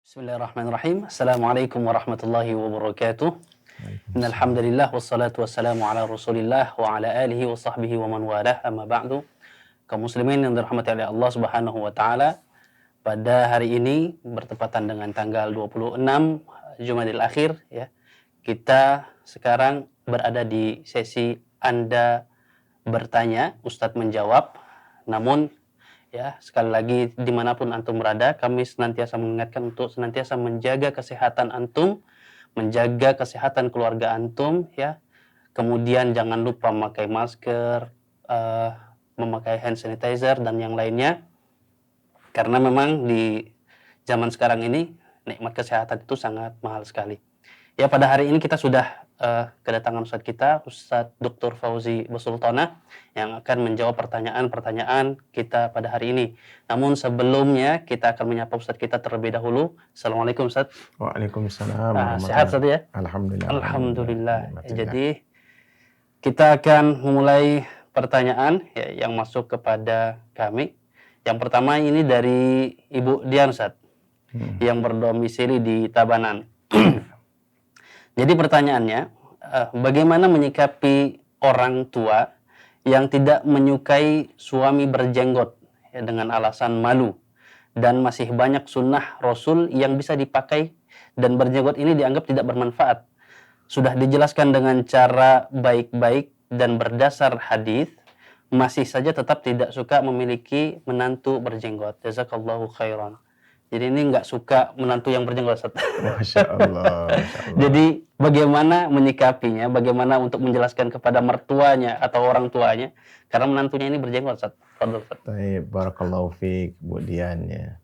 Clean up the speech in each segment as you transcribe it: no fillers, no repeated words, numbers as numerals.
Bismillahirrahmanirrahim. Assalamualaikum warahmatullahi wabarakatuh. Innal Waalaikumsalam. hamdalillah wassalatu wassalamu ala Rasulillah wa ala alihi wa sahbihi wa man walah. Amma ba'du. Kaum muslimin yang dirahmati oleh Allah Subhanahu wa taala, pada hari ini bertepatan dengan tanggal 26 Jumadil Akhir ya. Kita sekarang berada di sesi Anda bertanya, Ustadz menjawab. Namun ya, sekali lagi dimanapun antum berada, kami senantiasa mengingatkan untuk senantiasa menjaga kesehatan antum, menjaga kesehatan keluarga antum, ya. Kemudian jangan lupa memakai masker, eh, memakai hand sanitizer dan yang lainnya, karena memang di zaman sekarang ini nikmat kesehatan itu sangat mahal sekali. Ya, pada hari ini kita sudah kedatangan Ustadz kita, Ustadz Dr. Fauzi Basultona, yang akan menjawab pertanyaan-pertanyaan kita pada hari ini. Namun sebelumnya kita akan menyapa Ustadz kita terlebih dahulu. Assalamualaikum Ustadz. Waalaikumsalam Sehat warahmatullahi. Ustadz ya? Alhamdulillah. Alhamdulillah. Nikmatillah. Jadi kita akan memulai pertanyaan ya, yang masuk kepada kami. Yang pertama ini dari Ibu Dian Ustadz, yang berdomisili di Tabanan. Jadi pertanyaannya, bagaimana menyikapi orang tua yang tidak menyukai suami berjenggot ya, dengan alasan malu, dan masih banyak sunnah Rasul yang bisa dipakai dan berjenggot ini dianggap tidak bermanfaat. Sudah dijelaskan dengan cara baik-baik dan berdasar hadis, masih saja tetap tidak suka memiliki menantu berjenggot. Jazakallahu khairan. Jadi ini nggak suka menantu yang berjenggot, Ustaz. Masya Allah, Masya Allah. Jadi bagaimana menyikapinya, bagaimana untuk menjelaskan kepada mertuanya atau orang tuanya, karena menantunya ini berjenggot, Ustaz. Fadhil, Ustaz. Baik, barakallahu fiik, Bu Dian ya.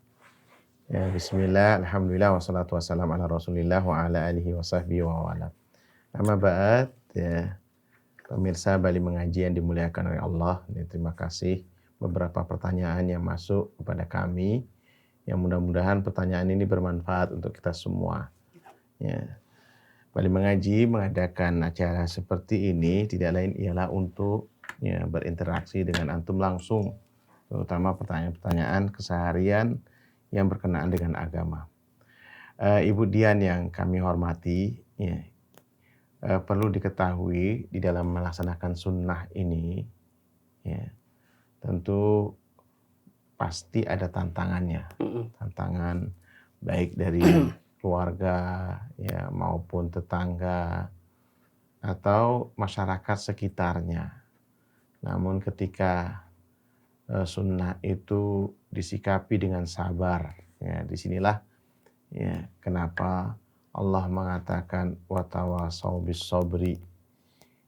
Ya, bismillah, alhamdulillah, wassalatu wassalamu ala Rasulillah wa ala alihi wa sahbihi wa wala. Amma ba'd, ya, pemirsa Bali Mengaji yang dimuliakan oleh Allah, ya, terima kasih beberapa pertanyaan yang masuk kepada kami. Yang mudah-mudahan pertanyaan ini bermanfaat untuk kita semua. Ya. Bali Mengaji mengadakan acara seperti ini tidak lain ialah untuk ya, berinteraksi dengan antum langsung, terutama pertanyaan-pertanyaan keseharian yang berkenaan dengan agama. Ibu Dian yang kami hormati, ya, perlu diketahui di dalam melaksanakan sunnah ini, ya, tentu pasti ada tantangannya, tantangan baik dari keluarga ya maupun tetangga atau masyarakat sekitarnya. Namun ketika sunnah itu disikapi dengan sabar, ya disinilah ya kenapa Allah mengatakan watawasau bis sabri,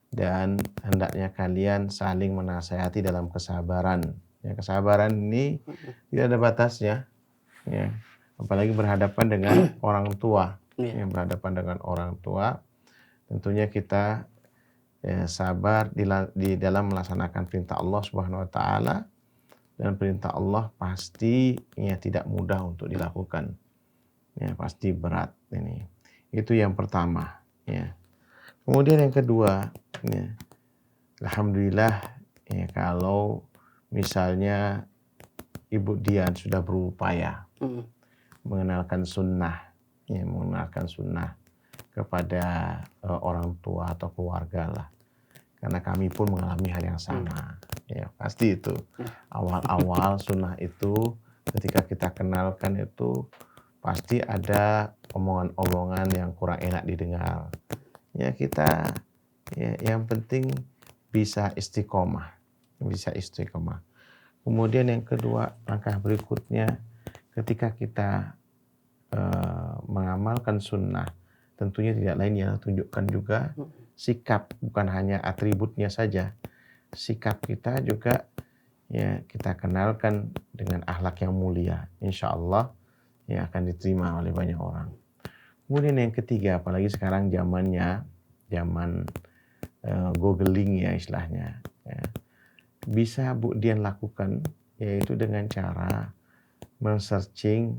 dan hendaknya kalian saling menasihati dalam kesabaran. Ya, kesabaran ini tidak ada batasnya, ya. Apalagi berhadapan dengan orang tua, ya, berhadapan dengan orang tua, tentunya kita ya, sabar di dalam melaksanakan perintah Allah Subhanahu Wa Taala, dan perintah Allah pasti ya tidak mudah untuk dilakukan, ya pasti berat ini. Itu yang pertama, ya. Kemudian yang kedua, ya, alhamdulillah ya kalau misalnya Ibu Dian sudah berupaya mengenalkan sunnah, ya, mengenalkan sunnah kepada orang tua atau keluarga lah. Karena kami pun mengalami hal yang sama, ya pasti itu awal-awal sunnah itu ketika kita kenalkan itu pasti ada omongan-omongan yang kurang enak didengar. Ya kita, ya yang penting bisa istiqomah. Kemudian yang kedua, langkah berikutnya ketika kita mengamalkan sunnah, tentunya tidak lain yang tunjukkan juga sikap, bukan hanya atributnya saja. Sikap kita juga ya kita kenalkan dengan akhlak yang mulia. Insya Allah ya akan diterima oleh banyak orang. Kemudian yang ketiga, apalagi sekarang zaman googling ya istilahnya, ya. Bisa Bu Dian lakukan yaitu dengan cara men-searching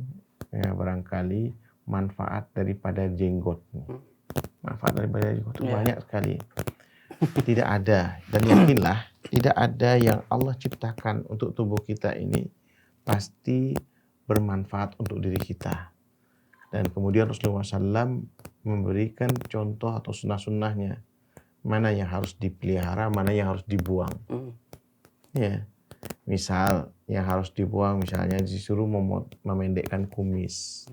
ya, barangkali manfaat daripada jenggot. Manfaat daripada jenggot banyak sekali. Tidak ada, dan yakinlah tidak ada yang Allah ciptakan untuk tubuh kita ini pasti bermanfaat untuk diri kita. Dan kemudian Rasulullah SAW memberikan contoh atau sunnah-sunnahnya. Mana yang harus dipelihara, mana yang harus dibuang. Ya, misal yang harus dibuang misalnya disuruh memendekkan kumis.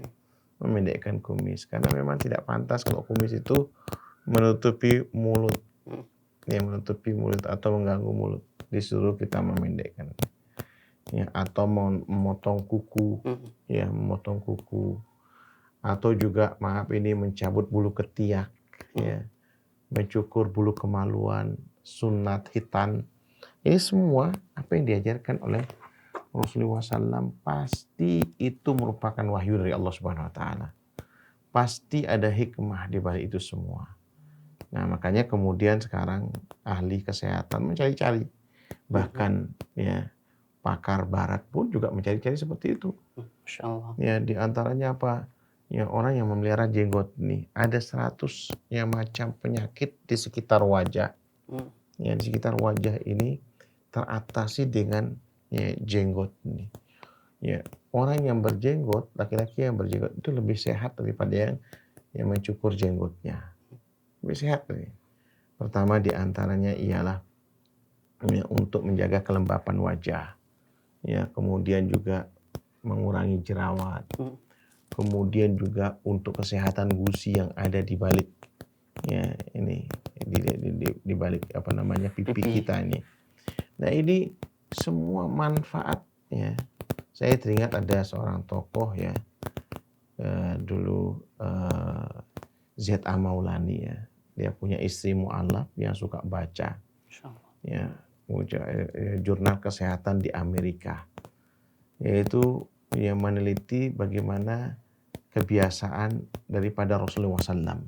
Memendekkan kumis. Karena memang tidak pantas kalau kumis itu menutupi mulut. Ya, menutupi mulut atau mengganggu mulut. Disuruh kita memendekkan. Ya, atau memotong kuku. Ya, memotong kuku. Atau juga mencabut bulu ketiak, ya, mencukur bulu kemaluan, sunat hitan. Ini semua apa yang diajarkan oleh Rasulullah SAW pasti itu merupakan wahyu dari Allah Subhanahu Wa Taala. Pasti ada hikmah di balik itu semua. Nah, makanya kemudian sekarang ahli kesehatan mencari-cari, bahkan ya pakar Barat pun juga mencari-cari seperti itu. Masya Allah. Ya, di antaranya apa? Ya, orang yang memelihara jenggot nih ada 100 macam penyakit di sekitar wajah. Ya, di sekitar wajah ini teratasi dengan jenggot ini. Ya, orang yang berjenggot, laki-laki yang berjenggot itu lebih sehat daripada yang mencukur jenggotnya. Lebih sehat nih. Pertama di antaranya ialah untuk menjaga kelembapan wajah. Ya, kemudian juga mengurangi jerawat. Kemudian juga untuk kesehatan gusi yang ada di balik di balik pipi kita ini. Nah, ini semua manfaat ya. Saya teringat ada seorang tokoh ya dulu Z.A. Maulani ya. Dia punya istri mu'alaf yang suka baca. Ya, jurnal kesehatan di Amerika. Yaitu yang meneliti bagaimana kebiasaan daripada Rasulullah SAW.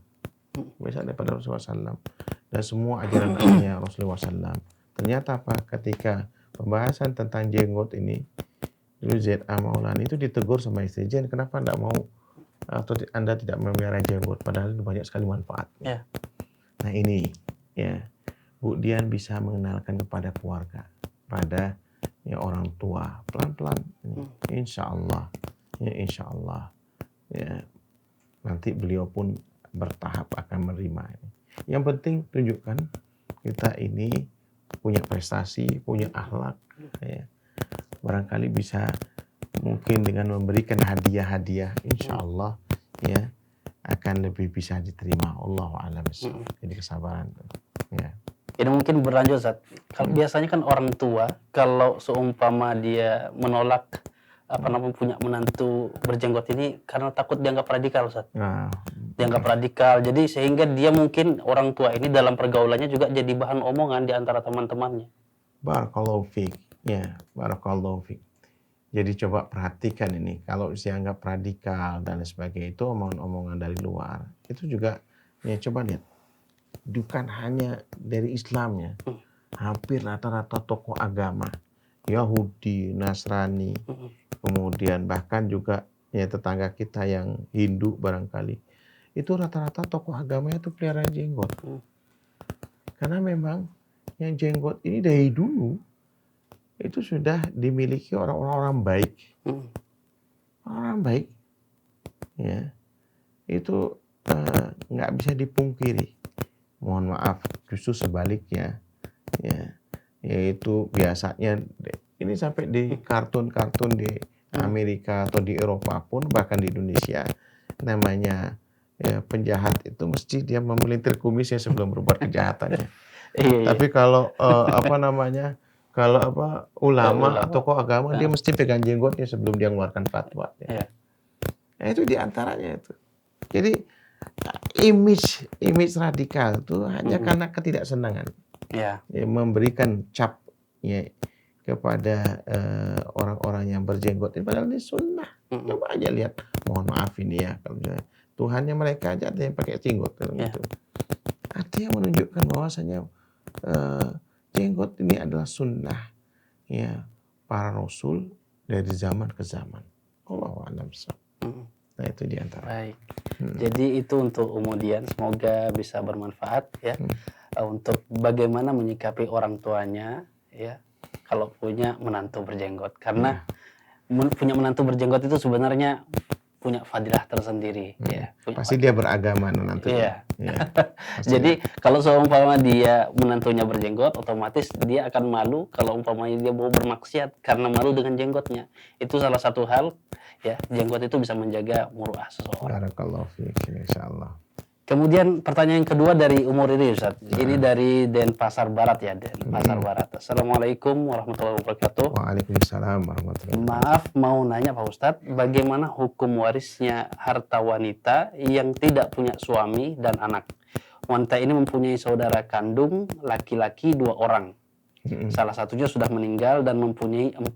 Kebiasaan daripada Rasulullah SAW. Dan semua ajaran-ajarannya Rasulullah SAW. Ternyata apa? Ketika pembahasan tentang jenggot ini, dulu Z.A. Maulani itu ditegur sama istri, "Jen, kenapa tidak mau atau Anda tidak memelihara jenggot? Padahal itu banyak sekali manfaatnya." Nah ini, ya, Bu Dian bisa mengenalkan kepada keluarga, pada orang tua, pelan-pelan, insya Allah, ya, nanti beliau pun bertahap akan menerima ini. Yang penting tunjukkan kita ini punya prestasi, punya akhlak, ya. Barangkali bisa mungkin dengan memberikan hadiah-hadiah, insya Allah ya akan lebih bisa diterima. Allahu a'lam. Jadi kesabaran, ya. Ini mungkin berlanjut, Ustaz. Kalau biasanya kan orang tua kalau seumpama dia menolak punya menantu berjenggot ini karena takut dianggap radikal, Ustaz. Dianggap radikal. Jadi sehingga dia mungkin orang tua ini dalam pergaulannya juga jadi bahan omongan di antara teman-temannya. Barakallahu fiik. Ya, barakallahu fiik. Jadi coba perhatikan ini, kalau dianggap radikal dan sebagainya itu omongan-omongan dari luar. Itu juga ya coba lihat. Bukan hanya dari Islam ya. Hampir rata-rata tokoh agama, Yahudi, Nasrani, kemudian bahkan juga ya tetangga kita yang Hindu barangkali. Itu rata-rata tokoh agamanya itu pelihara jenggot. Karena memang yang jenggot ini dari dulu itu sudah dimiliki orang-orang baik. Orang baik, ya, itu nggak bisa dipungkiri. Mohon maaf, justru sebaliknya, ya, yaitu biasanya ini sampai di kartun-kartun di Amerika atau di Eropa pun, bahkan di Indonesia, namanya ya, penjahat itu mesti dia memelintir kumisnya sebelum berbuat kejahatannya. Tapi kalau ulama atau tokoh agama, dia mesti pegang jenggotnya sebelum dia mengeluarkan fatwa. Ya. Nah, itu diantaranya itu. Jadi image radikal itu hanya karena ketidaksenangan. Ya, memberikan cap ya, kepada orang-orang yang berjenggot. Padahal ini sunnah. Coba aja lihat. Mohon maaf ini ya, kalau Tuhannya mereka aja ada yang pakai jenggot. Gitu. Artinya menunjukkan bahwasanya jenggot ini adalah sunnah ya para rasul dari zaman ke zaman. Allahu a'lam. Nah, itu diantara. Baik. Jadi itu untuk kemudian semoga bisa bermanfaat ya untuk bagaimana menyikapi orang tuanya ya kalau punya menantu berjenggot. Karena punya menantu berjenggot itu sebenarnya punya fadilah tersendiri. Ya, punya Pasti fadilah. dia beragama Iya. nantinya. Ya, pasti Jadi kalau seumpama dia menantunya berjenggot, otomatis dia akan malu kalau umpamanya dia mau bermaksiat karena malu dengan jenggotnya. Itu salah satu hal, ya, jenggot itu bisa menjaga muruah seseorang. barakallahu fiik, insyaallah. Kemudian pertanyaan yang kedua dari umur ini, Ustaz. Ini dari Denpasar Barat ya, Denpasar Barat. Assalamualaikum warahmatullahi wabarakatuh. Waalaikumsalam warahmatullahi wabarakatuh. Maaf mau nanya Pak Ustadz, bagaimana hukum warisnya harta wanita yang tidak punya suami dan anak? Wanita ini mempunyai saudara kandung laki-laki 2 orang. Salah satunya sudah meninggal dan mempunyai 4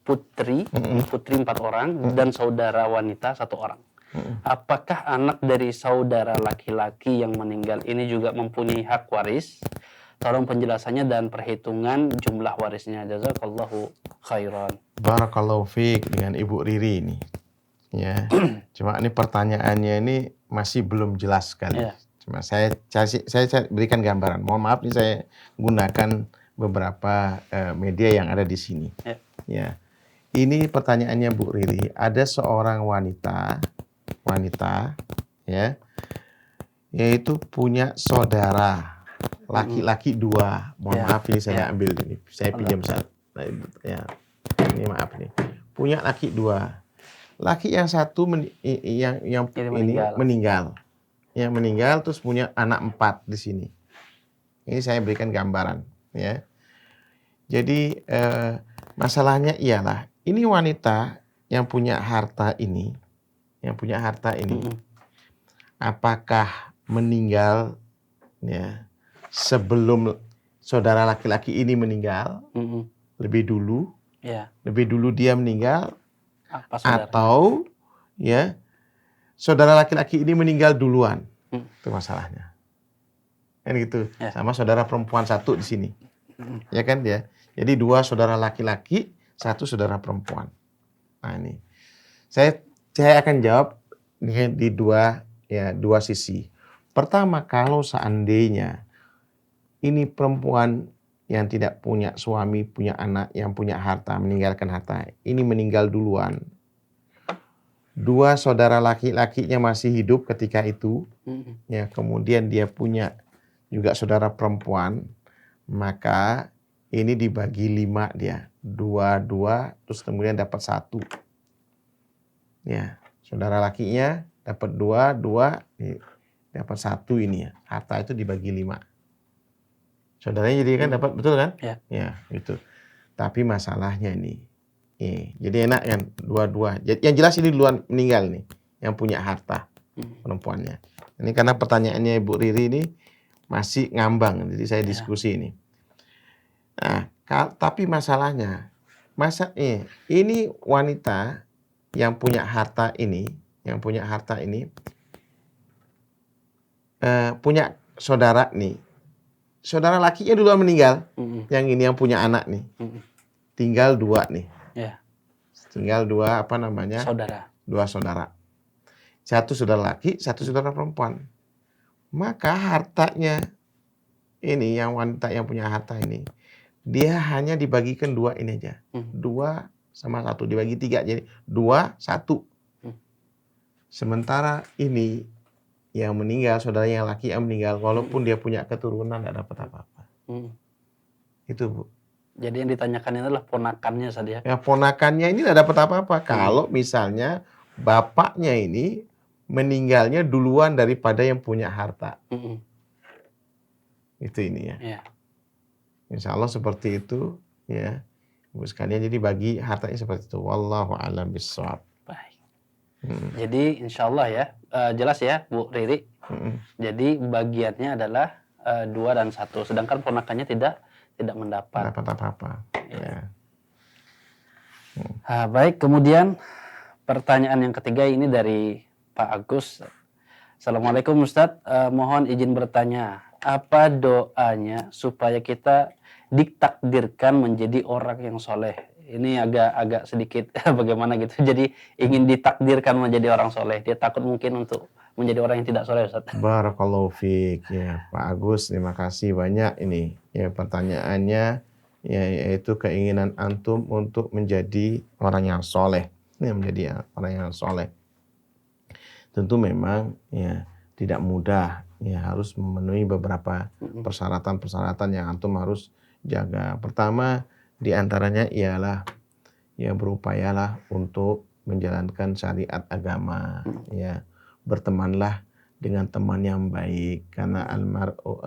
putri, 4 orang dan saudara wanita 1 orang. Apakah anak dari saudara laki-laki yang meninggal ini juga mempunyai hak waris? Tolong penjelasannya dan perhitungan jumlah warisnya. Jazakallahu khairan. Barakallahu fiik dengan Ibu Riri ini. Ya. Cuma ini pertanyaannya ini masih belum jelas sekali. Ya. Cuma saya berikan gambaran. Mohon maaf nih saya gunakan beberapa media yang ada di sini. Ya. Ya. Ini pertanyaannya Bu Riri. Ada seorang wanita ya, yaitu punya saudara laki-laki 2. Mohon Ya. maaf ini saya Ya. ambil ini. Saya pinjam saat. Ya. Ini maaf nih. Punya laki 2. Laki yang satu yang ini meninggal. Yang meninggal terus punya anak 4 di sini. Ini saya berikan gambaran ya. Jadi masalahnya ialah ini wanita yang punya harta ini, apakah meninggal ya sebelum saudara laki-laki ini meninggal lebih dulu? Ya. Lebih dulu dia meninggal Apa atau ya saudara laki-laki ini meninggal duluan? Itu masalahnya. Kan gitu. Ya. Sama saudara perempuan 1 di sini. Ya kan dia. Jadi 2 saudara laki-laki, 1 saudara perempuan. Nah ini. Saya akan jawab di dua sisi. Pertama, kalau seandainya ini perempuan yang tidak punya suami, punya anak, yang punya harta, meninggalkan harta, ini meninggal duluan. 2 saudara laki-lakinya masih hidup ketika itu, ya, kemudian dia punya juga saudara perempuan, maka ini dibagi 5 dia, 2, terus kemudian dapat 1. Ya, saudara lakinya dapat 2, dapat 1 ini ya, harta itu dibagi 5. Saudaranya jadi kan dapat, betul kan? Ya. Ya, itu. Tapi masalahnya ini, jadi enak kan, 2. Yang jelas ini duluan meninggal nih, yang punya harta perempuannya. Ini karena pertanyaannya Ibu Riri ini masih ngambang, jadi saya diskusi ini. Nah, tapi masalahnya, ini wanita yang punya harta ini, punya saudara nih. Saudara lakinya duluan meninggal, yang ini yang punya anak nih. Tinggal 2 nih. Ya. Tinggal 2 Saudara. 2 saudara. 1 saudara laki, 1 saudara perempuan. Maka hartanya ini, yang wanita yang punya harta ini, dia hanya dibagikan 2 ini aja. 2 sama 1 dibagi 3, jadi 2, 1. Sementara ini yang meninggal, saudaranya yang laki yang meninggal, walaupun dia punya keturunan nggak dapat apa-apa. Itu Bu. Jadi yang ditanyakan ini adalah ponakannya saja. Ya, ponakannya ini nggak dapat apa-apa. Kalau misalnya bapaknya ini meninggalnya duluan daripada yang punya harta. Itu ini ya. Ya. Insya Allah seperti itu ya. Ibu sekalian, jadi bagi hartanya seperti itu. Wallahu a'lam bishawab. Baik. Jadi insya Allah ya, jelas ya Bu Riri. Jadi bagiannya adalah 2 dan 1. Sedangkan ponakannya tidak mendapat. Dapat apa-apa. Ya. Baik, kemudian pertanyaan yang ketiga ini dari Pak Agus. Assalamualaikum Ustadz, mohon izin bertanya, apa doanya supaya kita ditakdirkan menjadi orang yang soleh? Ini agak sedikit bagaimana gitu. Jadi ingin ditakdirkan menjadi orang soleh. Dia takut mungkin untuk menjadi orang yang tidak soleh, Ustaz. Barakallahu fiik ya Pak Agus, terima kasih banyak ini ya pertanyaannya, ya, yaitu keinginan antum untuk menjadi orang yang soleh. Ini menjadi orang yang soleh. tentu memang ya tidak mudah, ya harus memenuhi beberapa persyaratan-persyaratan yang antum harus jaga. Pertama di antaranya ialah ya berupayalah untuk menjalankan syariat agama, ya bertemanlah dengan teman yang baik karena almar'u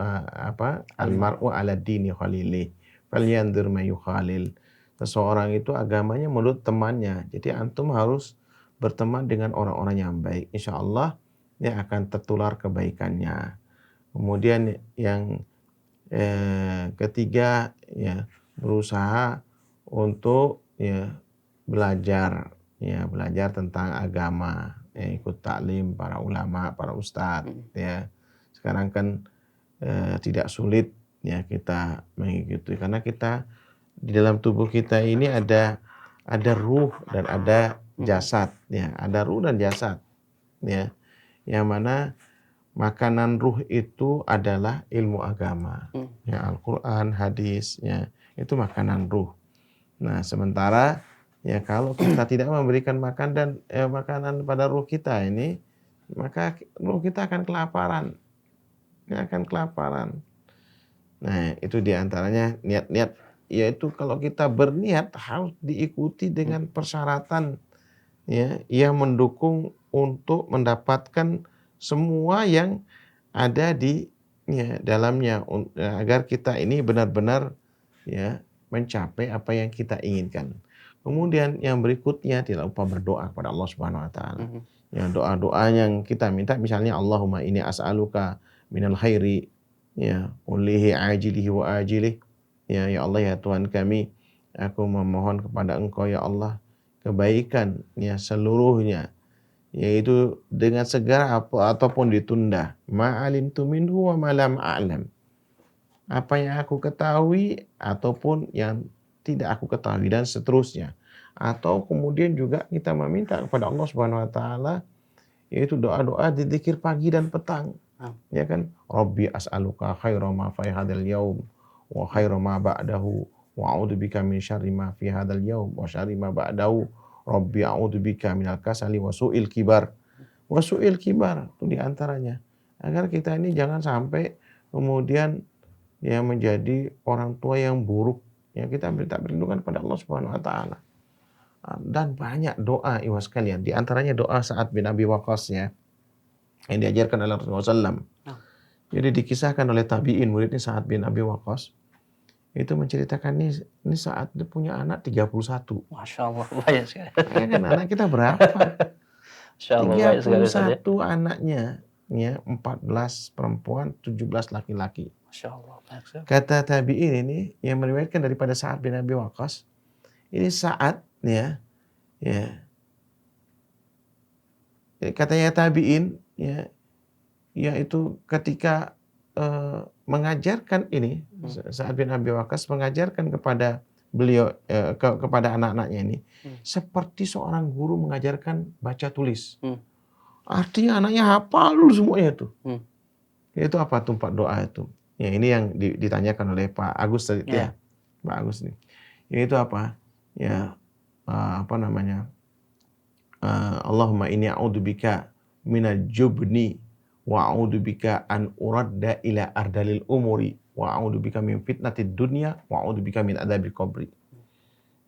ala dini khalilih falyanzur may yukhalil. Seseorang itu agamanya menurut temannya. Jadi antum harus berteman dengan orang-orang yang baik. Insya Allah dia akan tertular kebaikannya. Kemudian yang ketiga ya berusaha untuk ya belajar tentang agama, ya, ikut taklim para ulama, para ustadz ya. Sekarang kan tidak sulit ya kita mengikuti karena kita di dalam tubuh kita ini ada ruh dan ada jasad ya, ada ruh dan jasad ya. Yang mana makanan ruh itu adalah ilmu agama. Ya, Al-Qur'an, hadis ya, itu makanan ruh. Nah, sementara ya kalau kita tidak memberikan makanan pada ruh kita ini, maka ruh kita akan kelaparan. Ya, akan kelaparan. Nah, itu diantaranya niat-niat, yaitu kalau kita berniat harus diikuti dengan persyaratan ya yang mendukung untuk mendapatkan semua yang ada di ya, dalamnya agar kita ini benar-benar ya mencapai apa yang kita inginkan. Kemudian yang berikutnya tidak lupa berdoa kepada Allah Subhanahu wa taala. Ya, doa-doa yang kita minta misalnya Allahumma inni as'aluka minal khairi ya ulihi ajilihi wa ajilih. Ya Allah ya Tuhan kami, aku memohon kepada Engkau ya Allah kebaikan ya seluruhnya, yaitu dengan segera ataupun ditunda. Ma'alimtu minhu wa ma lam a'lam. Apa yang aku ketahui ataupun yang tidak aku ketahui dan seterusnya. Atau kemudian juga kita meminta kepada Allah Subhanahu wa taala yaitu doa-doa di zikir pagi dan petang. Ya kan? Rabbi as'aluka khaira ma fi hadzal yaum wa khaira ma ba'dahu wa a'udzubika min syarri ma fi hadzal yaum wa syarri ma ba'dahu. Rabbi a'udzubika minal kasali wa su'il kibar. Wa su'il kibar itu di antaranya. Agar kita ini jangan sampai kemudian ya menjadi orang tua yang buruk. Ya kita minta perlindungan pada Allah Subhanahu wa taala. Dan banyak doa ikhwas sekalian. Di antaranya doa Sa'ad bin Abi Waqqas ya. Yang diajarkan oleh Rasulullah SAW. Jadi dikisahkan oleh tabi'in muridnya Sa'ad bin Abi Waqqas. Itu menceritakan ini Sa'ad dia punya anak 31. Masya Allah, banyak sekali. Ya kan anak kita berapa? Masya Allah, banyak sekali. 31 anaknya. Ya, 14 perempuan, 17 laki-laki. Masya Allah, banyak sekali. Kata tabi'in ini yang meriwayatkan daripada Sa'ad bin Abi Waqqas, ini Sa'ad ya katanya tabi'in ya yaitu ketika mengajarkan ini Sa'ad bin Abi Waqqas mengajarkan kepada beliau kepada anak-anaknya ini seperti seorang guru mengajarkan baca tulis. Artinya anaknya hafal semuanya itu. Itu apa tuh Pak doa itu? Ya ini yang ditanyakan oleh Pak Agus tadi ya. Pak Agus nih. Yaitu apa? Ya apa namanya? Allahumma inni a'udzubika minal jubni wa a'udzubika an uradda ila ardalil umuri wa a'udzubika min fitnatid dunya wa a'udzubika min adzabil qabri.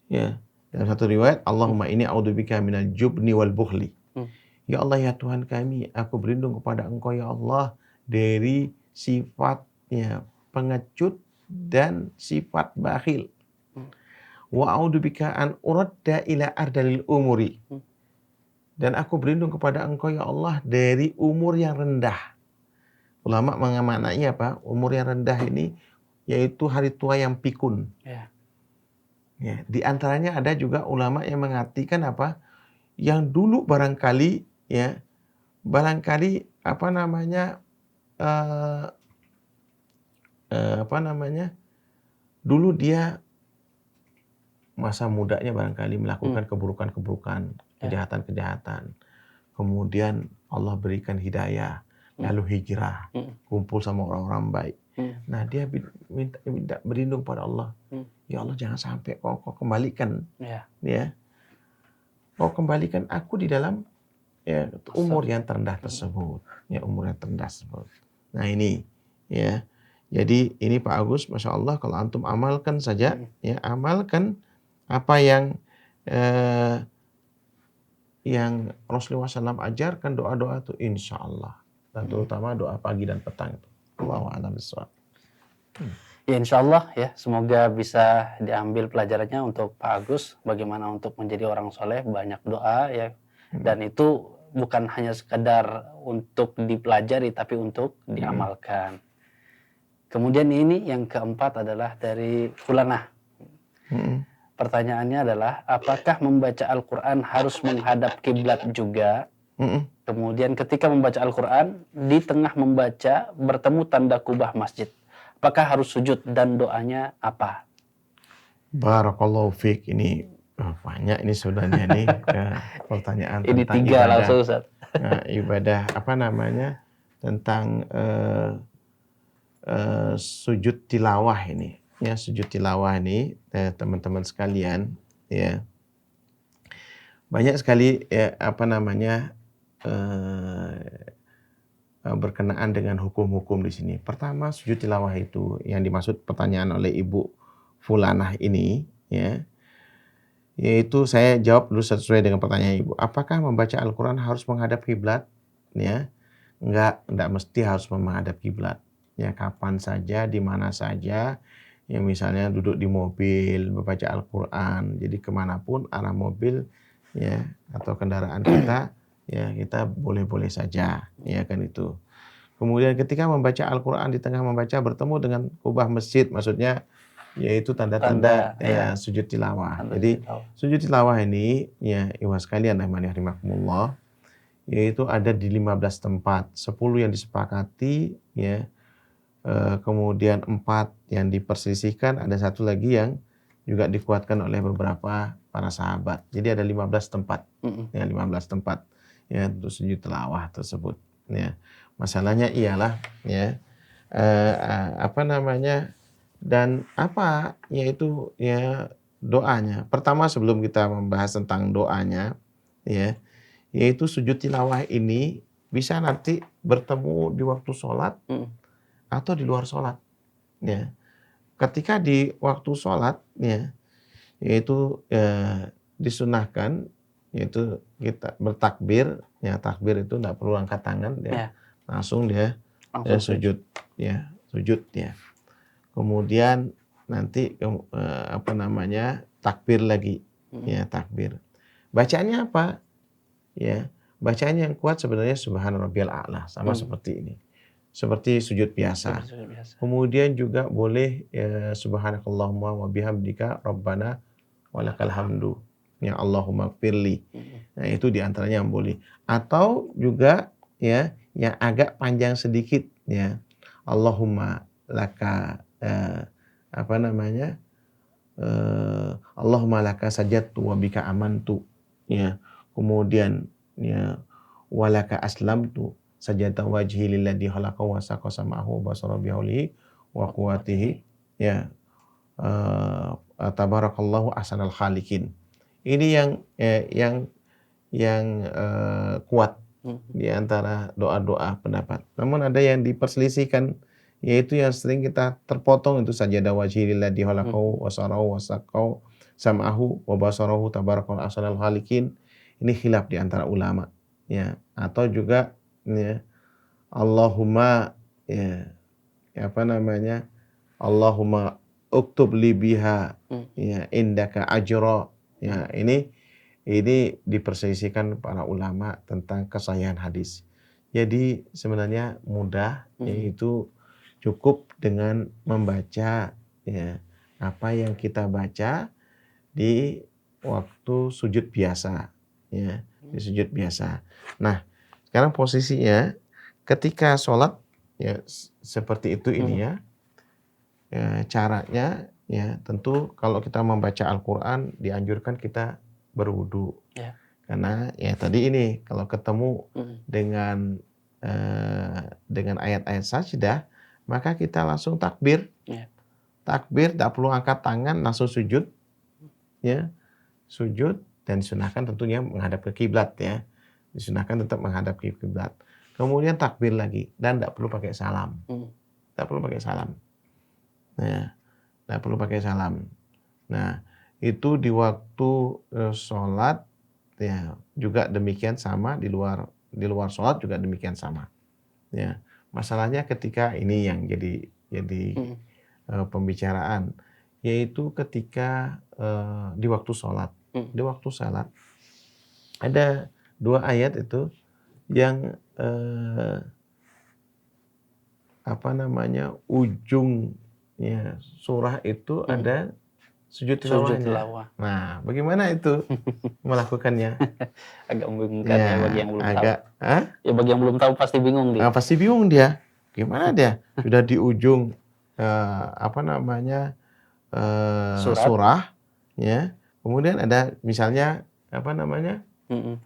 Ya, dalam satu riwayat Allahumma inni a'udzubika minal jubni wal bukhli. Ya Allah ya Tuhan kami, aku berlindung kepada Engkau ya Allah dari sifatnya pengecut dan sifat bakhil. Wa a'udzubika an uradda ila ardalil umuri. Dan aku berlindung kepada Engkau ya Allah dari umur yang rendah. Ulama mengamaknai apa? Umur yang rendah ini yaitu hari tua yang pikun. Ya, di antaranya ada juga ulama yang mengartikan apa? Yang dulu barangkali apa namanya dulu dia masa mudanya barangkali melakukan keburukan-keburukan, kejahatan-kejahatan. Kemudian Allah berikan hidayah, lalu hijrah, kumpul sama orang-orang baik. Nah dia minta berlindung pada Allah. Ya Allah jangan sampai kau kembalikan, ya, kau kembalikan aku di dalam ya umur yang terendah tersebut, ya umur yang terendah tersebut. Nah ini, ya. Jadi ini Pak Agus, Masya Allah kalau antum amalkan saja, ya amalkan apa yang Rasulullah SAW ajarkan doa-doa itu insya Allah. Dan terutama doa pagi dan petang itu. Allahu a'lam bishawab. Ya insya Allah ya, semoga bisa diambil pelajarannya untuk Pak Agus, bagaimana untuk menjadi orang soleh, banyak doa ya, dan itu bukan hanya sekedar untuk dipelajari, tapi untuk diamalkan. Kemudian ini yang keempat adalah dari Fulanah. Pertanyaannya adalah, apakah membaca Al-Quran harus menghadap kiblat juga? Kemudian ketika membaca Al-Quran, di tengah membaca bertemu tanda kubah masjid. Apakah harus sujud dan doanya apa? Barakallahu fiik. Ini banyak ini sebenarnya nih pertanyaan Ini tentang 3 ibadah. langsung, Ustaz. Ibadah apa namanya? Tentang sujud tilawah ini. Ya, sujud tilawah ini teman-teman sekalian, ya. Banyak sekali ya apa namanya berkenaan dengan hukum-hukum di sini. Pertama, sujud tilawah itu yang dimaksud pertanyaan oleh Ibu Fulanah ini, ya, yaitu saya jawab dulu sesuai dengan pertanyaan Ibu. Apakah membaca Al-Quran harus menghadap kiblat? Ya, enggak mesti harus menghadap kiblat. Ya, kapan saja, di mana saja. Ya, misalnya duduk di mobil, membaca Al-Quran. Jadi kemanapun arah mobil, ya, atau kendaraan kita, ya kita boleh-boleh saja, ya kan itu. Kemudian ketika membaca Al-Quran di tengah membaca bertemu dengan kubah masjid, maksudnya yaitu tanda-tanda sujud tilawah. Jadi sujud tilawah ini, ya ikhwas sekalian rahimakumullah, yaitu ada di 15 tempat, 10 yang disepakati, ya, kemudian 4 yang diperselisihkan, ada satu lagi yang juga dikuatkan oleh beberapa para sahabat. Jadi ada 15 tempat, ya 15 tempat. Ya, untuk sujud tilawah tersebut. Ya, masalahnya ialah ya apa namanya dan apa yaitu ya doanya. Pertama sebelum kita membahas tentang doanya, ya, yaitu sujud tilawah ini bisa nanti bertemu di waktu sholat atau di luar sholat. Ya, ketika di waktu sholat, ya, yaitu disunahkan yaitu kita bertakbir, ya takbir itu tidak perlu angkat tangan, ya, langsung dia sujud, ya sujud, ya. Kemudian nanti apa namanya takbir lagi, ya takbir. Bacaannya apa? Ya, bacaannya yang kuat sebenarnya Subhana Rabbiyal A'la, sama seperti ini, seperti sujud biasa. Kemudian juga boleh Subhanakallahumma wa bihamdika Rabbana walakal hamdu. Ya Allahumma firli. Nah, itu diantaranya yang boleh. Atau juga ya yang agak panjang sedikit, ya. Allahumma laka apa namanya? Allahumma laka sajadtu wa bika amantu. Ya. Kemudian ya walaka aslamtu sajada wajhi lilladzi khalaqa wa saqa samahu wa basara bihaulihi wa quwwatihi. Ya. Tabarakallahu ahsanal khaliqin. Ini yang kuat di antara doa-doa pendapat. Namun ada yang diperselisihkan, yaitu yang sering kita terpotong itu sajada wajhi lilladzi khalaqahu wa sarahu wa saqau sam'ahu wa basarahu tabarakallahu ahsanal khaliqin. Ini khilaf di antara ulama, ya. Atau juga ya Allahumma ya apa namanya? Allahumma uktub li biha ya indaka ajra. Ya, ini diperselisihkan para ulama tentang kesahihan hadis. Jadi sebenarnya mudah, yaitu cukup dengan membaca ya apa yang kita baca di waktu sujud biasa, ya, di sujud biasa. Nah, sekarang posisinya ketika sholat ya seperti itu ini ya. Caranya ya tentu kalau kita membaca Al-Quran dianjurkan kita berwudu, karena ya tadi ini kalau ketemu dengan ayat-ayat sajdah maka kita langsung takbir, takbir tidak perlu angkat tangan, langsung sujud, ya sujud, dan disunahkan tentunya menghadap ke kiblat, ya disunahkan tetap menghadap ke kiblat. Kemudian takbir lagi dan tidak perlu pakai salam. Tidak perlu pakai salam. Nah, tidak perlu pakai salam. Nah, itu di waktu sholat ya juga demikian sama, di luar sholat juga demikian sama. Ya, masalahnya ketika ini yang jadi pembicaraan, yaitu ketika di waktu sholat. Di waktu sholat ada 2 ayat itu yang ujungnya surah itu ada sujud tilawahnya. Nah, bagaimana itu melakukannya? Agak membingungkan ya bagi yang belum tahu. Ya bagi yang belum tahu pasti bingung dia. Pasti bingung dia. Gimana dia? Sudah di ujung surah, ya. Kemudian ada misalnya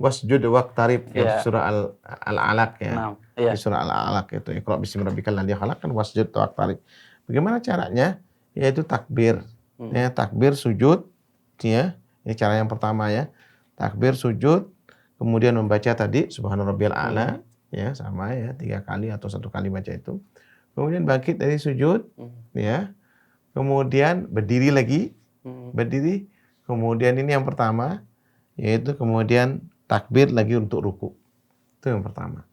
wasjud waqtarib surah Al-Alaq ya. Di surah Al-Alaq itu Iqra bismi rabbikal ladzi khalaq kan wasjud waqtarib. Bagaimana caranya? Yaitu takbir. Ya, takbir sujud ya. Ini cara yang pertama ya. Takbir sujud, kemudian membaca tadi subhana rabbiyal a'la ya, sama ya 3 kali atau 1 kali baca itu. Kemudian bangkit dari sujud ya. Kemudian berdiri lagi. Berdiri. Kemudian ini yang pertama, yaitu kemudian takbir lagi untuk ruku. Itu yang pertama.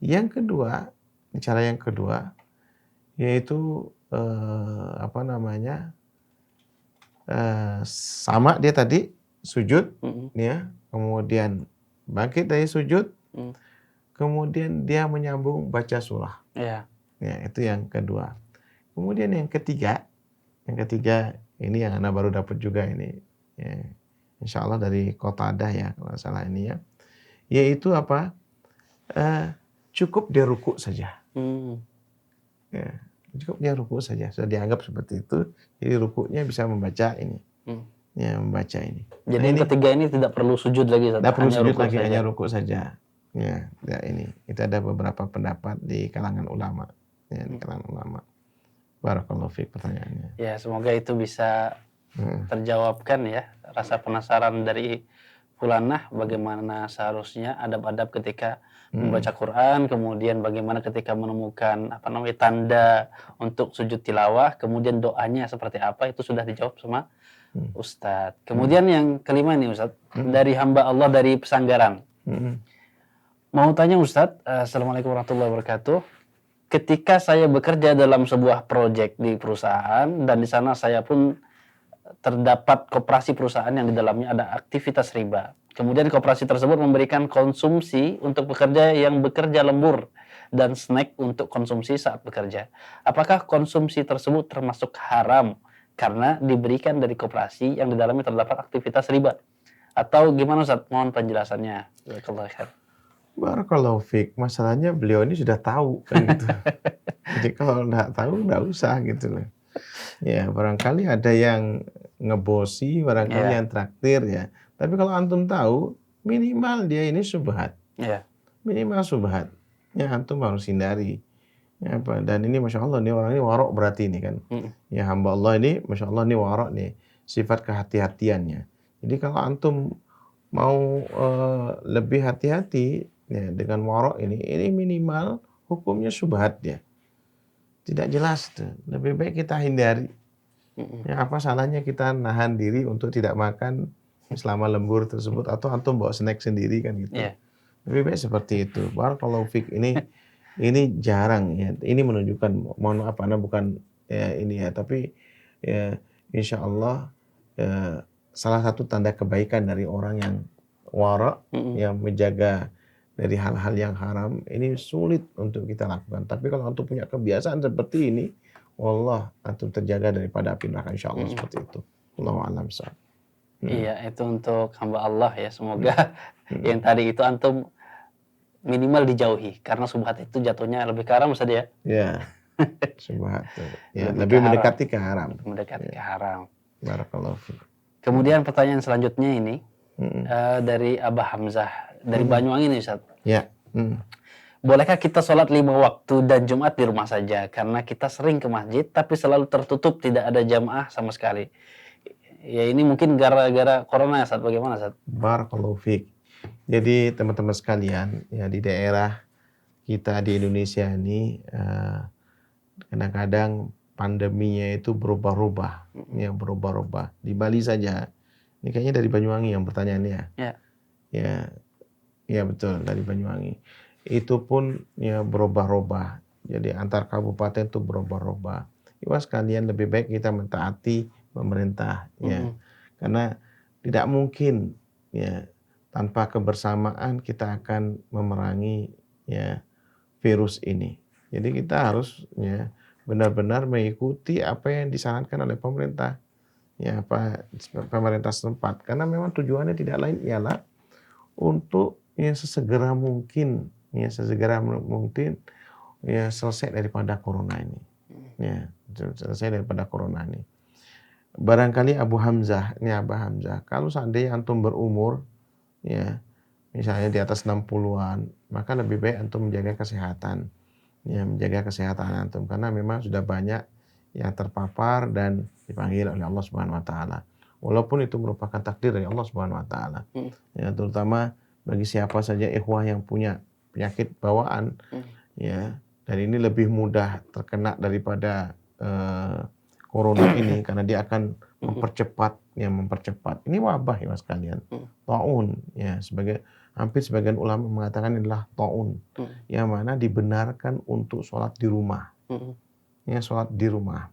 Yang kedua, cara yang kedua yaitu sama dia tadi sujud ya, kemudian bangkit dari sujud, kemudian dia menyambung baca surah. Ya, itu yang kedua. Kemudian yang ketiga ini yang Anda baru dapat juga ini. Ya, insya Allah dari Qatadah ya kalau salah ini ya. Yaitu cukup dia ruku saja. Ya, cukup dia ruku saja. Sudah dianggap seperti itu. Jadi rukunya bisa membaca ini. Ya, membaca ini. Jadi yang ketiga ini tidak perlu sujud lagi. Tidak perlu sujud lagi, hanya ruku saja. Ya, ini. Itu ada beberapa pendapat di kalangan ulama. Ya, di kalangan ulama. Barakallahu fiik pertanyaannya. Ya, semoga itu bisa terjawabkan ya. Rasa penasaran dari Fulanah bagaimana seharusnya adab-adab ketika membaca Quran, kemudian bagaimana ketika menemukan tanda untuk sujud tilawah, kemudian doanya seperti apa, itu sudah dijawab sama Ustadz. Kemudian yang kelima nih Ustadz, dari hamba Allah dari Pesanggaran. Mau tanya Ustadz, Assalamualaikum warahmatullahi wabarakatuh. Ketika saya bekerja dalam sebuah proyek di perusahaan dan di sana saya pun terdapat koperasi perusahaan yang di dalamnya ada aktivitas riba. Kemudian koperasi tersebut memberikan konsumsi untuk pekerja yang bekerja lembur dan snack untuk konsumsi saat bekerja. Apakah konsumsi tersebut termasuk haram karena diberikan dari koperasi yang di dalamnya terdapat aktivitas riba? Atau gimana Ustaz? Mohon penjelasannya. Barakallahu fiik. Masalahnya beliau ini sudah tahu kan gitu. Jadi kalau enggak tahu enggak usah gitu loh. Ya, barangkali ada yang ngebosi, barangkali yang traktir ya. Tapi kalau antum tahu, minimal dia ini syubhat. Minimal syubhat. Ya, antum harus hindari. Ya, dan ini Masya Allah, ini orang ini warok berarti ini kan. Ya, hamba Allah ini, Masya Allah ini warok nih. Sifat kehati-hatiannya. Jadi kalau antum mau lebih hati-hati ya, dengan warok ini minimal hukumnya syubhat ya. Tidak jelas tuh. Lebih baik kita hindari. Ya, apa salahnya kita nahan diri untuk tidak makan selama lembur tersebut, atau antum bawa snack sendiri kan gitu. Lebih baik seperti itu. Barakallahu fiik. Ini jarang ya. Ini menunjukkan, mohon maaf Anda bukan ya ini ya, tapi ya insya Allah ya, salah satu tanda kebaikan dari orang yang wara, yang menjaga dari hal-hal yang haram, ini sulit untuk kita lakukan. Tapi kalau antum punya kebiasaan seperti ini, wallah antum terjaga daripada api neraka insyaallah seperti itu. Allahu a'lam. Iya, itu untuk hamba Allah ya. Semoga yang tadi itu antum minimal dijauhi, karena subhat itu jatuhnya lebih ke haram Ustaz ya. Ya. Subhat. Ya, lebih mendekati ke haram. Mendekati ke haram. Barakallahu fiik. Kemudian pertanyaan selanjutnya ini dari Abah Hamzah dari Banyuwangi nih Ustaz. Ya. Bolehkah kita sholat 5 waktu dan Jumat di rumah saja? Karena kita sering ke masjid tapi selalu tertutup, tidak ada jamaah sama sekali. Ya ini mungkin gara-gara corona ya Ustaz, bagaimana Ustaz? Barakallahu fiik. Jadi teman-teman sekalian, ya di daerah kita di Indonesia ini kadang-kadang pandeminya itu berubah-ubah, ya berubah-ubah. Di Bali saja, ini kayaknya dari Banyuwangi yang pertanyaannya. Ya. Ya, ya betul dari Banyuwangi. Itu pun ya berubah-ubah. Jadi antar kabupaten itu berubah-ubah. Iwas sekalian lebih baik kita mentaati pemerintah, ya, karena tidak mungkin ya tanpa kebersamaan kita akan memerangi ya virus ini. Jadi kita harus ya benar-benar mengikuti apa yang disarankan oleh pemerintah, ya pemerintah setempat. Karena memang tujuannya tidak lain ialah untuk ya sesegera mungkin ya selesai daripada corona ini. Ya, selesai daripada corona ini. Barangkali Abu Hamzah, kalau seandainya antum berumur ya misalnya di atas 60-an, maka lebih baik antum menjaga kesehatan. Ya, menjaga kesehatan antum karena memang sudah banyak yang terpapar dan dipanggil oleh Allah Subhanahu wa taala. Walaupun itu merupakan takdir dari Allah Subhanahu wa taala. Ya, terutama bagi siapa saja ikhwah yang punya penyakit bawaan ya, dan ini lebih mudah terkena daripada corona ini karena dia akan mempercepat. Ini wabah ya Mas kalian. Taun ya, hampir sebagian ulama mengatakan adalah taun, yang mana dibenarkan untuk sholat di rumah. Ya, sholat di rumah.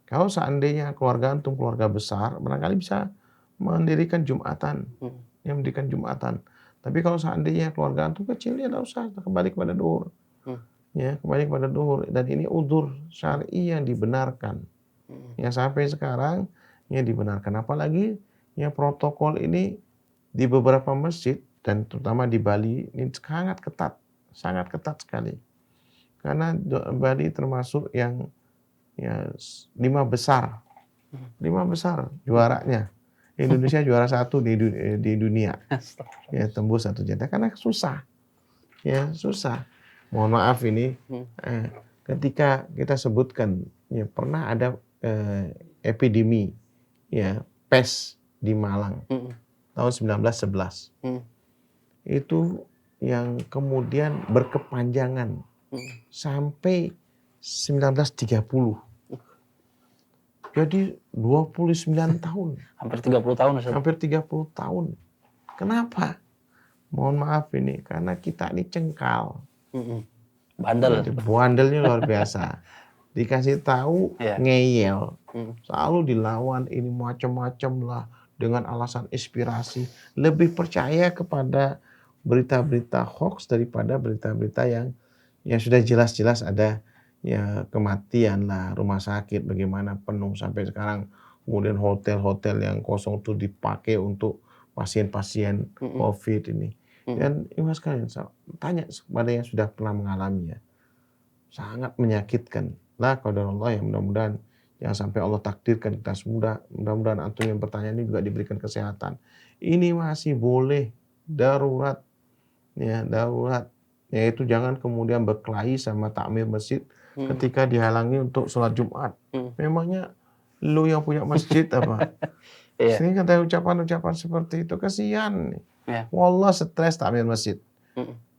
Kalau seandainya keluarga antum keluarga besar, barangkali bisa mendirikan Jumatan. Ya, mendirikan Jumatan. Tapi kalau seandainya keluarga antum kecil, ya tidak usah, kembali kepada duhur. Ya, kembali kepada duhur. Dan ini udzur syar'i yang dibenarkan. Ya, sampai sekarang ya dibenarkan. Apalagi ya protokol ini di beberapa masjid dan terutama di Bali ini sangat ketat sekali. Karena Bali termasuk yang ya 5 besar juaranya. Indonesia juara 1 di dunia. Ya, tembus 1 juta karena susah. Ya, susah. Mohon maaf ini ketika kita sebutkan ya pernah ada epidemi ya pes di Malang tahun 1911. Itu yang kemudian berkepanjangan sampai 1930. Jadi 29 tahun. Hampir 30 tahun. Hampir 30 tahun. Kenapa? Mohon maaf ini, karena kita ini cengkal. Bandel. Bandelnya luar biasa. Dikasih tahu ngeyel. Selalu dilawan ini macam-macam lah dengan alasan inspirasi. Lebih percaya kepada berita-berita hoax daripada berita-berita yang sudah jelas-jelas ada ya kematian lah, rumah sakit bagaimana penuh sampai sekarang. Kemudian hotel-hotel yang kosong itu dipakai untuk pasien-pasien COVID ini. Dan Mas kalian tanya kepada yang sudah pernah mengalaminya. Sangat menyakitkan. Lah qadarullah ya, mudah-mudahan jangan sampai Allah takdirkan kita semua. Mudah-mudahan antum yang bertanya ini juga diberikan kesehatan. Ini masih boleh darurat. Ya, darurat. Yaitu jangan kemudian berkelahi sama takmir masjid ketika dihalangi untuk sholat Jumat. Memangnya lu yang punya masjid apa? Sering ada ucapan-ucapan seperti itu, kasihan. Wallah stres takmir masjid.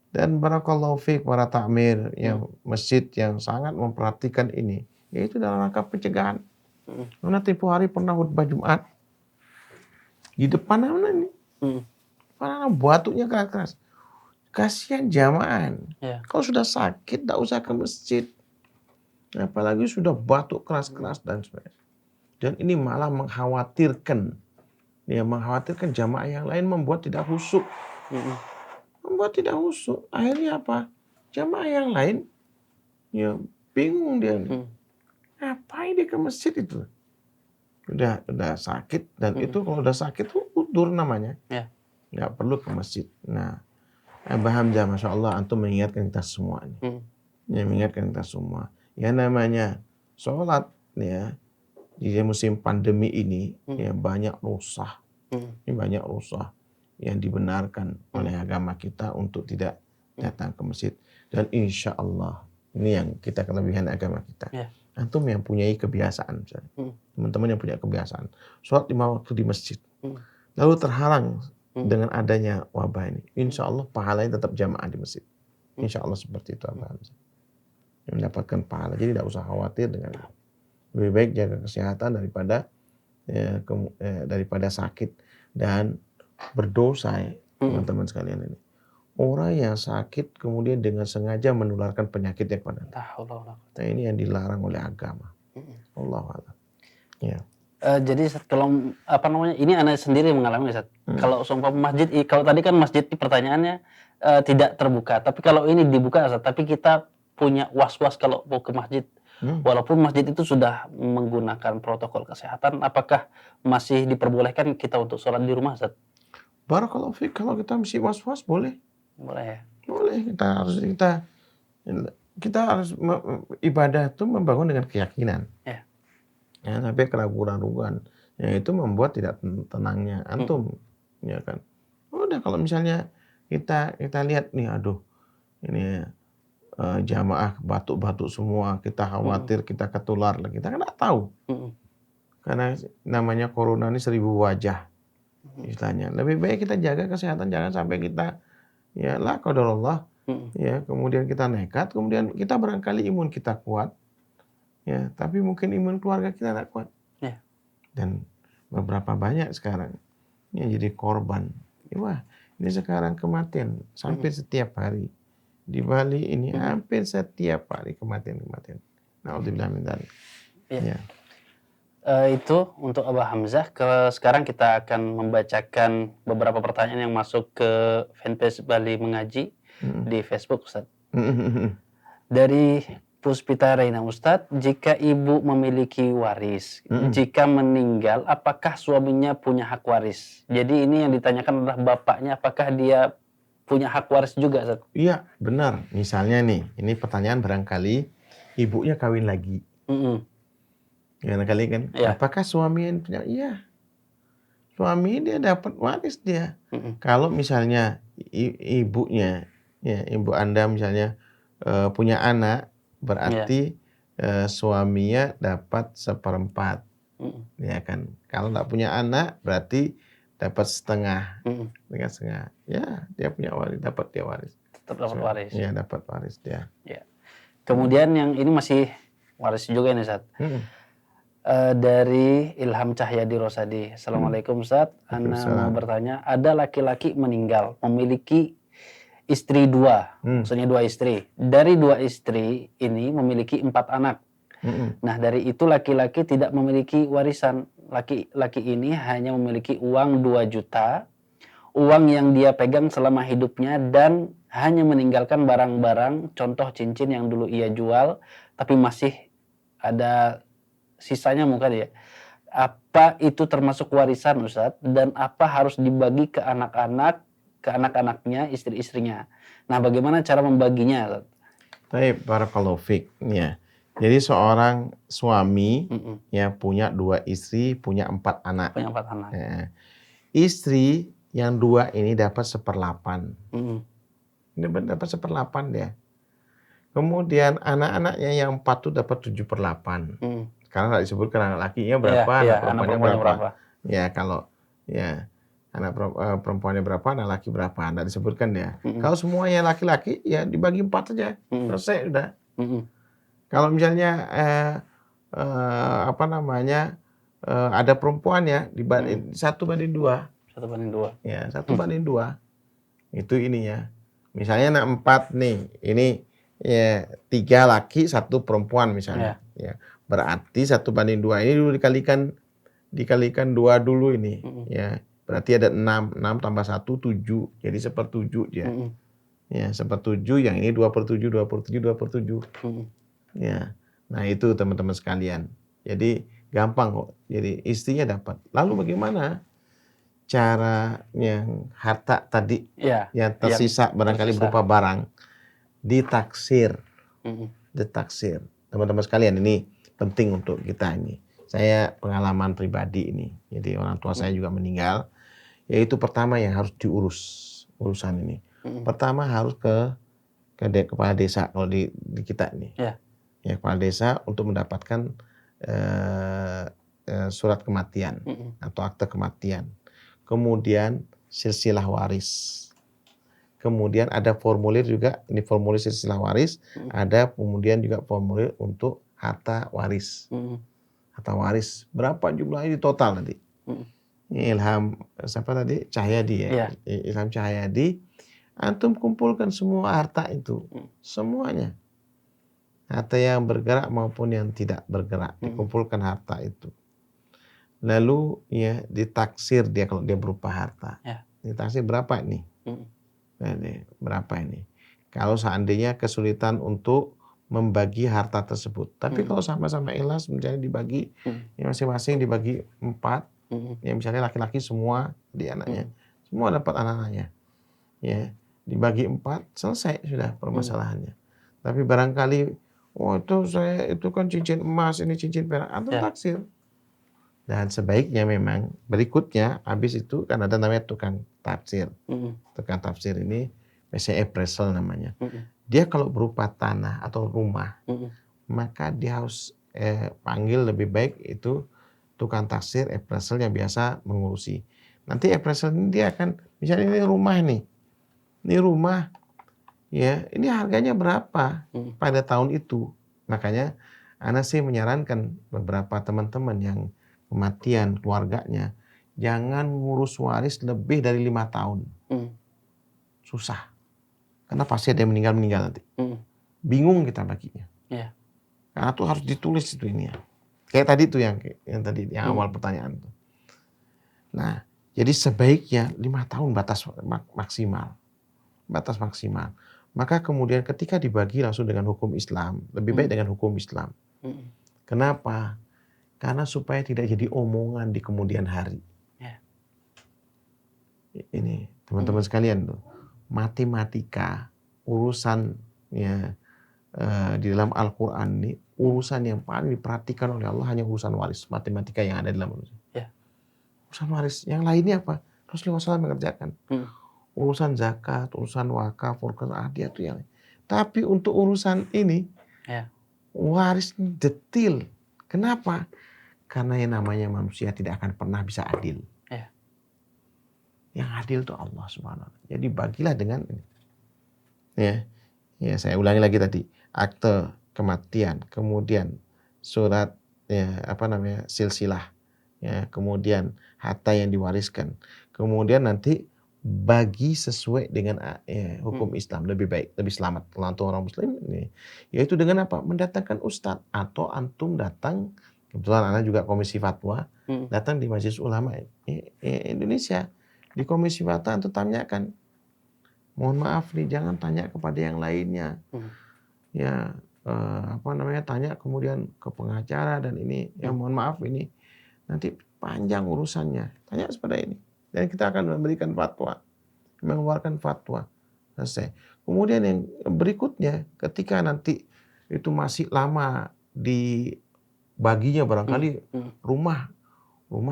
Dan barakallahu fiik para takmir yang masjid yang sangat memperhatikan ini. Yaitu dalam rangka pencegahan. Karena tempoh hari pernah khutbah Jumat di depan mana ini? Mana batuknya keras-keras. Kasihan jamaah. Kalau sudah sakit tidak usah ke masjid. Apalagi sudah batuk keras-keras dan sebagainya. Dan ini malah mengkhawatirkan. Ya, mengkhawatirkan jamaah yang lain, membuat tidak khusyuk. Membuat tidak khusyuk. Akhirnya apa? Jamaah yang lain ya bingung dia. Ngapain dia ke masjid itu? Udah sakit dan itu kalau udah sakit tuh udur namanya. Nggak perlu ke masjid. Nah, Abah Hamzah, Masya Allah, antum mengingatkan kita semua. Ya, mengingatkan kita semua. Ya namanya sholat ya di musim pandemi ini ya banyak rusak. Ini banyak rusak yang dibenarkan oleh agama kita untuk tidak datang ke masjid. Dan insya Allah ini yang kita kelebihan agama kita. Antum yang punya kebiasaan, teman-teman yang punya kebiasaan sholat 5 waktu di masjid, lalu terhalang dengan adanya wabah ini. Insya Allah pahalanya tetap jamaah di masjid. Insya Allah seperti itu Abah Hamzah. Mendapatkan pahala. Jadi tidak usah khawatir dengan itu. Lebih baik jaga kesehatan daripada sakit dan berdosa ya, teman-teman sekalian ini. Orang yang sakit kemudian dengan sengaja menularkan penyakitnya kepada kita. Nah, ini yang dilarang oleh agama. Allahu a'lam. Ya. Jadi kalau ini anak sendiri mengalami Ustaz. Kalau seumpama masjid, kalau tadi kan masjid pertanyaannya tidak terbuka, tapi kalau ini dibuka Ustaz, tapi kita punya was-was kalau mau ke masjid. Walaupun masjid itu sudah menggunakan protokol kesehatan, apakah masih diperbolehkan kita untuk sholat di rumah Ustaz? Barakallahu fiik, kalau kita mesti was-was boleh. Boleh ya? Boleh, kita harus ibadah itu membangun dengan keyakinan. Ya. Ya, tapi keraguan-raguan ya itu membuat tidak tenangnya antum, ya kan. Udah kalau misalnya kita lihat nih, aduh ini jamaah batuk-batuk semua, kita khawatir kita ketular, kita kan nggak tahu. Karena namanya corona ini 1000 wajah istilahnya. Lebih baik kita jaga kesehatan, jangan sampai kita ya la qadarullah ya, kemudian kita nekat, kemudian kita barangkali imun kita kuat. Ya, tapi mungkin imun keluarga kita tidak kuat. Ya. Dan beberapa banyak sekarang yang jadi korban. Wah, ini sekarang kematian hampir setiap hari. Di Bali ini hampir setiap hari kematian. Na'udzubillah min dzalik. Ya. Itu untuk Abah Hamzah. Sekarang kita akan membacakan beberapa pertanyaan yang masuk ke fanpage Bali Mengaji di Facebook, Ustaz. Dari Puspita Reina, Ustadz, jika ibu memiliki waris, jika meninggal, apakah suaminya punya hak waris? Jadi ini yang ditanyakan adalah bapaknya, apakah dia punya hak waris juga, Ustadz? Iya, benar. Misalnya nih, ini pertanyaan barangkali ibunya kawin lagi. Barangkali kan, apakah suaminya punya? Iya. Suami dia dapat waris dia. Kalau misalnya ibunya, ya ibu Anda misalnya punya anak, berarti suaminya dapat 1/4, ya kan. Kalau nggak punya anak, berarti dapat setengah, dengan setengah. Ya, dia punya waris, dapat dia waris. Tetap dapat waris. Ya, dapat waris dia. Ya. Kemudian yang ini masih waris juga nih, Ustaz. Dari Ilham Cahyadi Rosadi. Assalamualaikum, Ustaz. Ana mau bertanya, ada laki-laki meninggal, memiliki istri 2, maksudnya 2 istri. Dari 2 istri ini memiliki 4 anak. Nah, dari itu laki-laki tidak memiliki warisan. Laki-laki ini hanya memiliki uang 2 juta, uang yang dia pegang selama hidupnya, dan hanya meninggalkan barang-barang, contoh cincin yang dulu ia jual, tapi masih ada sisanya mungkin ya. Apa itu termasuk warisan, Ustadz? Dan apa harus dibagi ke anak-anaknya, istri-istrinya. Nah, bagaimana cara membaginya? Baik, barakallahu fiik. Ya. Jadi seorang suami ya punya 2 istri, punya 4 anak. Punya 4 anak. Ya. Istri yang 2 ini dapat 1/8. Ini dapat 1/8 dia. Kemudian anak-anaknya yang 4 tuh dapat 7/8. Karena nggak disebutkan anak lakinya berapa, anak perempuannya berapa. Ya, kalau ya anak perempuannya berapa, anak laki berapa, nggak disebutkan ya. Kalau semuanya laki-laki, ya dibagi 4 saja, selesai udah. Kalau misalnya ada perempuan ya, 1/2. 1/2. Ya, 1/2. Itu ininya. Misalnya anak 4 nih, ini ya 3 laki, 1 perempuan misalnya. Ya, berarti 1/2 ini dulu dikalikan 2 dulu ini. Ya. Berarti ada 6 tambah 1, 7. Jadi 1/7 dia. Ya, 1/7, yang ini 2/7. Ya. Nah, itu teman-teman sekalian. Jadi gampang kok. Jadi istrinya dapat. Lalu bagaimana caranya harta tadi yang tersisa barangkali berupa barang ditaksir. Ditaksir. Teman-teman sekalian, ini penting untuk kita ini. Saya pengalaman pribadi ini. Jadi orang tua saya juga meninggal. Yaitu pertama yang harus diurus urusan ini. Pertama harus ke kepala desa kalau di kita ini. Ya, kepala desa untuk mendapatkan surat kematian atau akte kematian. Kemudian silsilah waris. Kemudian ada formulir juga, ini formulir silsilah waris, ada kemudian juga formulir untuk harta waris. Harta waris, berapa jumlahnya di total tadi? Ini Ilham, siapa tadi? Cahyadi ya? Iya. Ilham Cahyadi, antum kumpulkan semua harta itu, semuanya. Harta yang bergerak maupun yang tidak bergerak, dikumpulkan harta itu. Lalu ya ditaksir dia kalau dia berupa harta. Ya. Ditaksir berapa nih? Ini, berapa ini? Kalau seandainya kesulitan untuk membagi harta tersebut. Tapi kalau sama-sama ikhlas misalnya dibagi, ya masing-masing dibagi 4, ya misalnya laki-laki semua di anaknya, semua dapat anak-anaknya. Ya, dibagi 4, selesai sudah permasalahannya. Tapi barangkali, oh itu kan cincin emas, ini cincin perak, atau taksir. Dan sebaiknya memang berikutnya, habis itu kan ada namanya tukang tafsir. Tukang tafsir ini biasanya appraisal namanya. Dia kalau berupa tanah atau rumah, maka dia harus panggil lebih baik itu tukang tafsir appraisal yang biasa mengurusi. Nanti appraisal ini dia akan, misalnya ini rumah nih, ini rumah, ya ini harganya berapa pada tahun itu. Makanya Ana sih menyarankan beberapa teman-teman yang kematian keluarganya, jangan ngurus waris lebih dari 5 tahun. Susah. Karena pasti ada yang meninggal nanti. Bingung kita baginya. Yeah. Karena tuh harus ditulis itu ini ya. Kayak tadi tuh yang tadi yang awal pertanyaan tuh. Nah, jadi sebaiknya 5 tahun batas maksimal. Batas maksimal. Maka kemudian ketika dibagi langsung dengan hukum Islam, lebih baik dengan hukum Islam. Kenapa? Karena supaya tidak jadi omongan di kemudian hari. Yeah. Ini teman-teman sekalian tuh, matematika urusan ya di dalam Al-Quran ini urusan yang paling diperhatikan oleh Allah hanya urusan waris, matematika yang ada di dalam manusia. Yeah. Urusan waris, yang lainnya apa? Rasulullah SAW mengerjakan. Urusan zakat, urusan wakaf, urusan hadiah itu yang. Tapi untuk urusan ini, waris detail. Kenapa? Karena yang namanya manusia tidak akan pernah bisa adil. Yeah. Yang adil itu Allah Subhanahu wa Ta'ala. Jadi bagilah dengan ini. Ya, saya ulangi lagi tadi. Akte kematian, kemudian surat silsilah, ya, kemudian harta yang diwariskan, kemudian nanti bagi sesuai dengan hukum Islam, lebih baik, lebih selamat untuk orang Muslim ini. Yaitu dengan apa? Mendatangkan ustadz atau antum datang. Kebetulan Anda juga komisi fatwa, datang di Majelis Ulama Indonesia. Di komisi fatwa antum tanyakan, mohon maaf nih, jangan tanya kepada yang lainnya. Ya, tanya kemudian ke pengacara dan ini, ya mohon maaf ini nanti panjang urusannya. Tanya kepada ini. Dan kita akan memberikan fatwa, mengeluarkan fatwa. Selesai. Kemudian yang berikutnya, ketika nanti itu masih lama di baginya barangkali rumah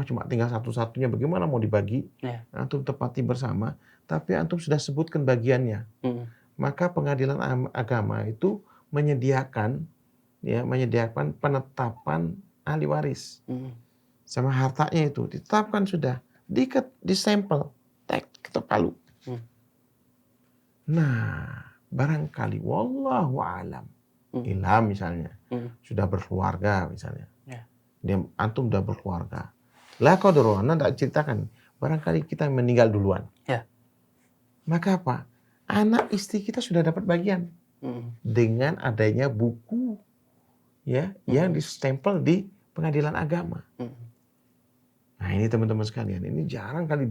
cuma tinggal satu-satunya, bagaimana mau dibagi? Antum tepati bersama, tapi antum sudah sebutkan bagiannya. Maka pengadilan agama itu menyediakan penetapan ahli waris. Sama hartanya itu ditetapkan sudah, di stempel, ketok palu. Nah, barangkali wallahu alam. Ilham misalnya, sudah berkeluarga misalnya. Dia antum sudah berkeluarga. Lah qadarullah, Anda tidak ceritakan, barangkali kita meninggal duluan. Maka apa? Anak istri kita sudah dapat bagian. Dengan adanya buku ya yang distempel di pengadilan agama. Nah, ini teman-teman sekalian, ini jarang kali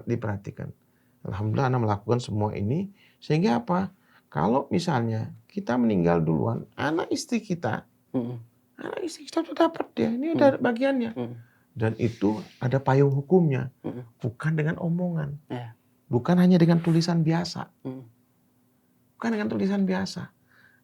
diperhatikan. Alhamdulillah Anda melakukan semua ini sehingga apa? Kalau misalnya kita meninggal duluan, anak istri kita sudah dapat dia, ini udah bagiannya. Dan itu ada payung hukumnya, bukan dengan omongan, bukan hanya dengan tulisan biasa, bukan dengan tulisan biasa.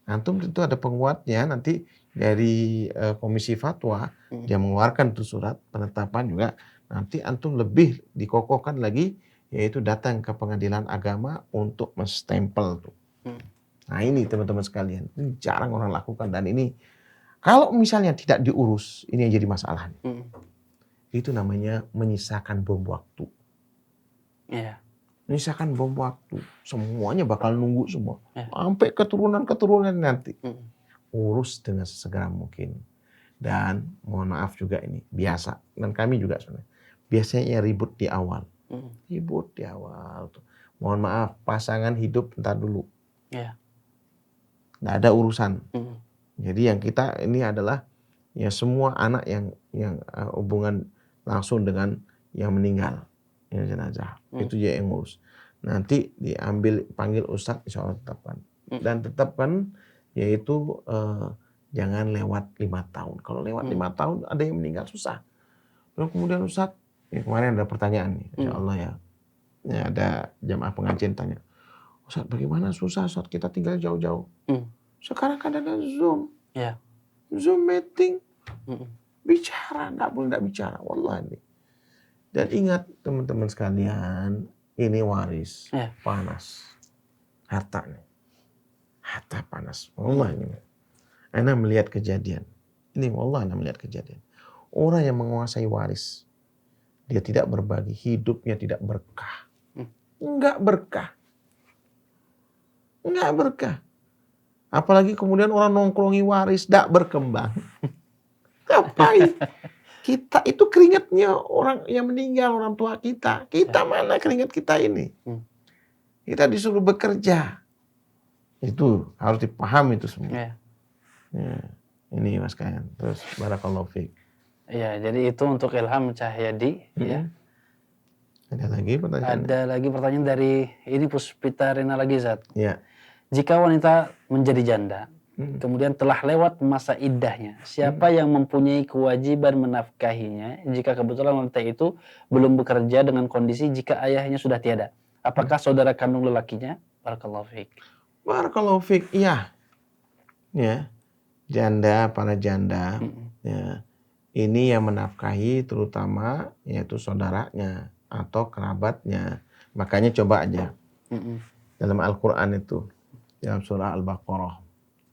Antum tentu ada penguatnya nanti dari komisi fatwa, dia mengeluarkan itu surat penetapan juga. Nanti antum lebih dikokohkan lagi, yaitu datang ke pengadilan agama untuk menstempel tuh. Nah ini teman-teman sekalian, ini jarang orang lakukan dan ini kalau misalnya tidak diurus, ini yang jadi masalah. Itu namanya menyisakan bom waktu. Misalkan bom waktu, semuanya bakal nunggu semua. Sampai keturunan-keturunan nanti. Urus dengan sesegera mungkin. Dan mohon maaf juga ini, biasa. Dan kami juga sebenarnya. Biasanya ribut di awal. Ribut di awal. Tuh. Mohon maaf, pasangan hidup entar dulu. Nggak ada urusan. Jadi yang kita ini adalah ya semua anak yang hubungan langsung dengan yang meninggal. Yang jenazah. Itu dia yang ngurus. Nanti panggil ustadz, insya Allah tetapkan. Dan tetapkan yaitu jangan lewat 5 tahun. Kalau lewat 5 tahun ada yang meninggal susah. Lalu kemudian ustadz, kemarin ada pertanyaan nih, insya Allah ya. Ada jamaah pengajian tanya, ustadz bagaimana susah ustadz kita tinggal jauh-jauh. Sekarang kan ada Zoom. Zoom meeting. Bicara, nggak boleh nggak bicara. Wallahi. Dan ingat teman-teman sekalian, ini waris, panas. Harta nih. Harta panas. Wallah ini. Ana melihat kejadian. Ini wallah ana melihat kejadian. Orang yang menguasai waris, dia tidak berbagi, hidupnya tidak berkah. Enggak berkah. Enggak berkah. Apalagi kemudian orang nongkrongi waris, tidak berkembang. Ngapain? Kita itu keringatnya orang yang meninggal, orang tua kita. Kita mana keringat kita ini? Kita disuruh bekerja. Itu harus dipahami itu semua. Ya. Ini Mas Kayan. Terus barakallahu fiik. Ya, jadi itu untuk Ilham Cahyadi. Ya. Ada lagi pertanyaan? Ada lagi pertanyaan dari ini Puspita Rina lagi Zat. Ya. Jika wanita menjadi janda, kemudian telah lewat masa iddahnya, siapa yang mempunyai kewajiban menafkahinya jika kebetulan wanita itu belum bekerja dengan kondisi jika ayahnya sudah tiada? Apakah saudara kandung lelakinya? Barakallahu fiik. Barakallahu fiik. Iya. Ya. Janda, para janda. Ya. Ini yang menafkahi terutama yaitu saudaranya atau kerabatnya. Makanya coba aja. Dalam Al-Qur'an itu, dalam surah Al-Baqarah,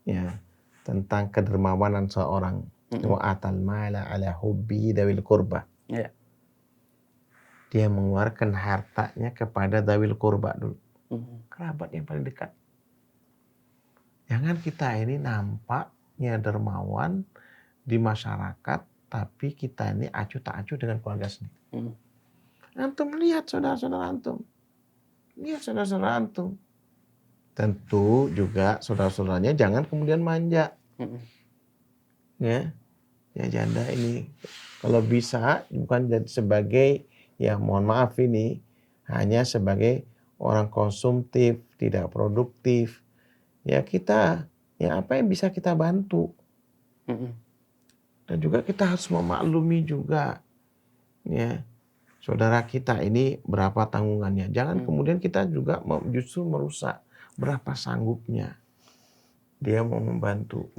ya, tentang kedermawanan seorang. Wa atal mala ala hubbi dawil qurba. Dia mengeluarkan hartanya kepada dawil qurba dulu. Kerabat yang paling dekat. Jangan kita ini nampaknya dermawan di masyarakat, tapi kita ini acuh tak acuh dengan keluarga sendiri. Antum lihat saudara-saudara antum. Lihat saudara-saudara antum. Tentu juga saudara-saudaranya jangan kemudian manja. Ya janda ini kalau bisa bukan jadi sebagai, ya mohon maaf ini, hanya sebagai orang konsumtif, tidak produktif. Ya kita, ya apa yang bisa kita bantu. Dan juga kita harus memaklumi juga, ya saudara kita ini berapa tanggungannya. Jangan kemudian kita juga justru merusak. Berapa sanggupnya dia mau membantu.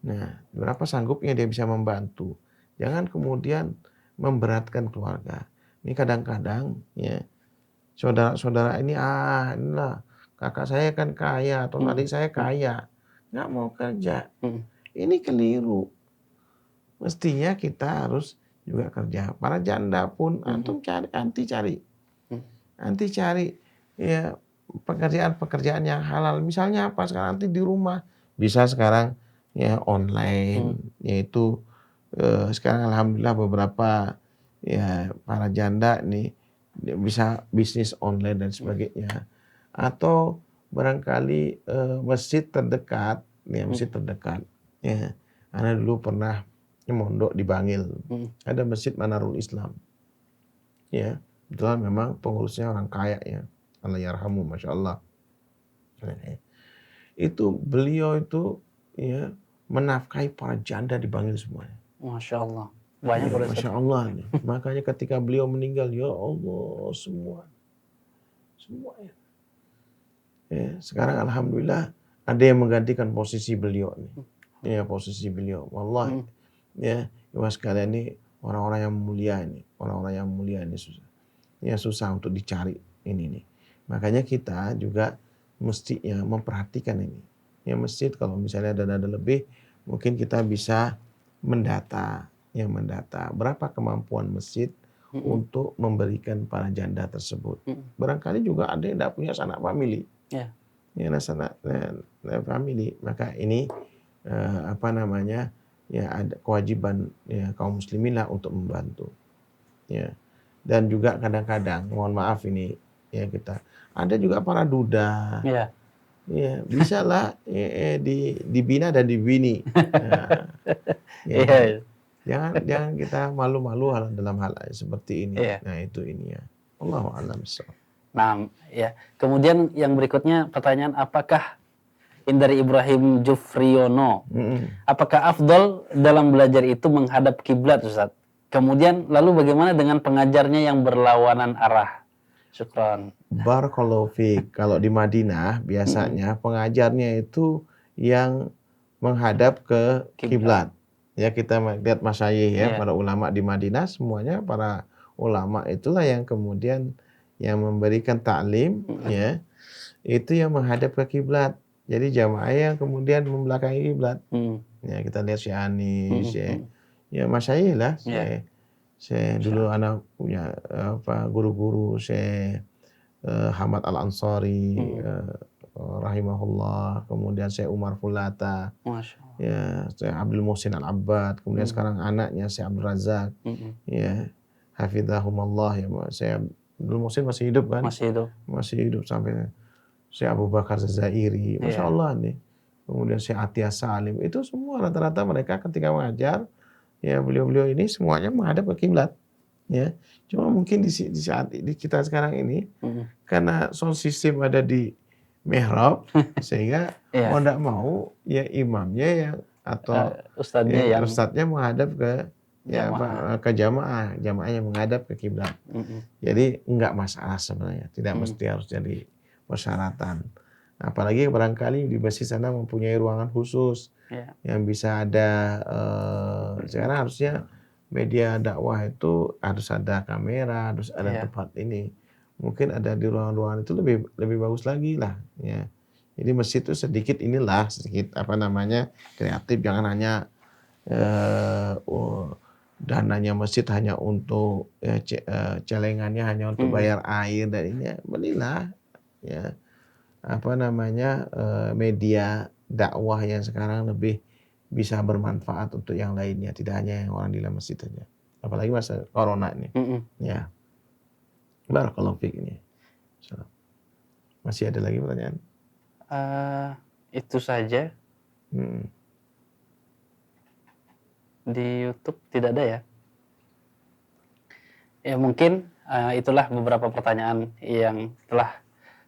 Nah, berapa sanggupnya dia bisa membantu. Jangan kemudian memberatkan keluarga. Ini kadang-kadang ya saudara-saudara ini inilah kakak saya kan kaya atau adik saya kaya, nggak mau kerja. Ini keliru. Mestinya kita harus juga kerja. Para janda pun antum anti cari ya pekerjaan yang halal. Misalnya apa sekarang nanti di rumah bisa sekarang ya online, yaitu sekarang alhamdulillah beberapa ya para janda nih bisa bisnis online dan sebagainya. Atau barangkali masjid terdekat, ya. Ana dulu pernah mondok di Bangil. Ada Masjid Manarul Islam. Ya, betul memang pengurusnya orang kaya ya. Allah yarhamu, masya Allah. Itu beliau itu ya menafkahi para janda di Bangil semuanya. Masya Allah. Banyak ya, masya Allah nih. Makanya ketika beliau meninggal, ya Allah semua ya. Ya, sekarang alhamdulillah ada yang menggantikan posisi beliau nih. Ya posisi beliau. Wallahi ya Mas kalian ini orang-orang yang mulia ini susah. Ya susah untuk dicari ini nih. Makanya kita juga mestinya memperhatikan ini. Ya masjid kalau misalnya ada lebih, mungkin kita bisa mendata berapa kemampuan masjid untuk memberikan para janda tersebut. Barangkali juga ada yang tidak punya sanak famili. Ya. Ya, sanak famili. Maka ini ya ada kewajiban ya kaum muslimin lah untuk membantu. Ya. Dan juga kadang-kadang, mohon maaf ini ya kita, ada juga para duda. Ya. Ya, bisa lah dibina dan dibini. Nah, ya, Iya. jangan kita malu-malu dalam hal seperti ini. Iya. Nah, itu ini ya. Allahu a'lam. Nah, ya. Kemudian yang berikutnya pertanyaan, apakah dari Ibrahim Jufriono, apakah afdol dalam belajar itu menghadap kiblat, Ustaz? Kemudian lalu bagaimana dengan pengajarnya yang berlawanan arah? Syukran. Barakallahu fiik. Kalau di Madinah biasanya pengajarnya itu yang menghadap ke kiblat. Ya, kita lihat masyayikh ya, para ulama di Madinah semuanya para ulama itulah yang kemudian yang memberikan taklim ya. Itu yang menghadap ke kiblat. Jadi jamaah yang kemudian membelakangi kiblat. Ya, kita lihat Syekh Anis, ya masyayikh lah. Saya dulu anak punya guru-guru Syekh Hamad Al-Ansari rahimahullah, kemudian Syekh Umar Fulata, ya Syekh Abdul Muhsin Al-Abbad, kemudian sekarang anaknya Syekh Abdul Razak, ya hafidhahumallah, ya Syekh Abdul Muhsin masih hidup kan? Masih hidup sampai Syekh Abu Bakar Zazairi, Masya Allah nih. Kemudian Syekh Atiyah Salim, itu semua rata-rata mereka ketika mengajar, ya beliau-beliau ini semuanya menghadap ke kiblat. Ya, cuma mungkin di saat di kita sekarang ini karena sound system ada di mihrab sehingga mau tidak mau ya imamnya yang atau ustadznya menghadap ke ke jamaahnya menghadap ke kiblat. Jadi enggak masalah sebenarnya, tidak mesti harus jadi persyaratan. Apalagi barangkali di masjid sana mempunyai ruangan khusus yang bisa ada sekarang harusnya media dakwah itu harus ada kamera, harus ada tempat ini. Mungkin ada di ruangan-ruangan itu lebih bagus lagi lah. Ya. Jadi masjid itu sedikit kreatif, jangan hanya dananya masjid hanya untuk celengannya hanya untuk bayar air dan ini, belilah ya media dakwah yang sekarang lebih bisa bermanfaat untuk yang lainnya, tidak hanya yang orang di dalam masjid saja. Apalagi masa corona ini. Ya. Barakallahu fiik ini. Masih ada lagi pertanyaan? Itu saja. Di YouTube tidak ada ya? Ya mungkin itulah beberapa pertanyaan yang telah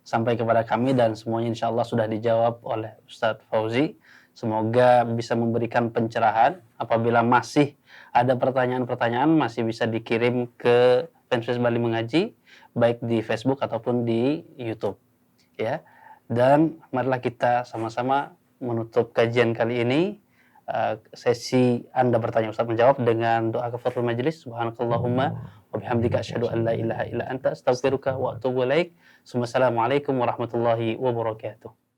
sampai kepada kami dan semuanya insya Allah sudah dijawab oleh Ustadz Fauzi. Semoga bisa memberikan pencerahan. Apabila masih ada pertanyaan-pertanyaan, masih bisa dikirim ke fanpage Bali Mengaji, baik di Facebook ataupun di YouTube. Ya. Dan marilah kita sama-sama menutup kajian kali ini. Sesi Anda bertanya Ustaz menjawab dengan doa kafaratul majelis. Subhanakallahumma wa bihamdika asyhadu an la ilaha illa anta astaghfiruka wa atubu ilaik. Assalamualaikum warahmatullahi wabarakatuh.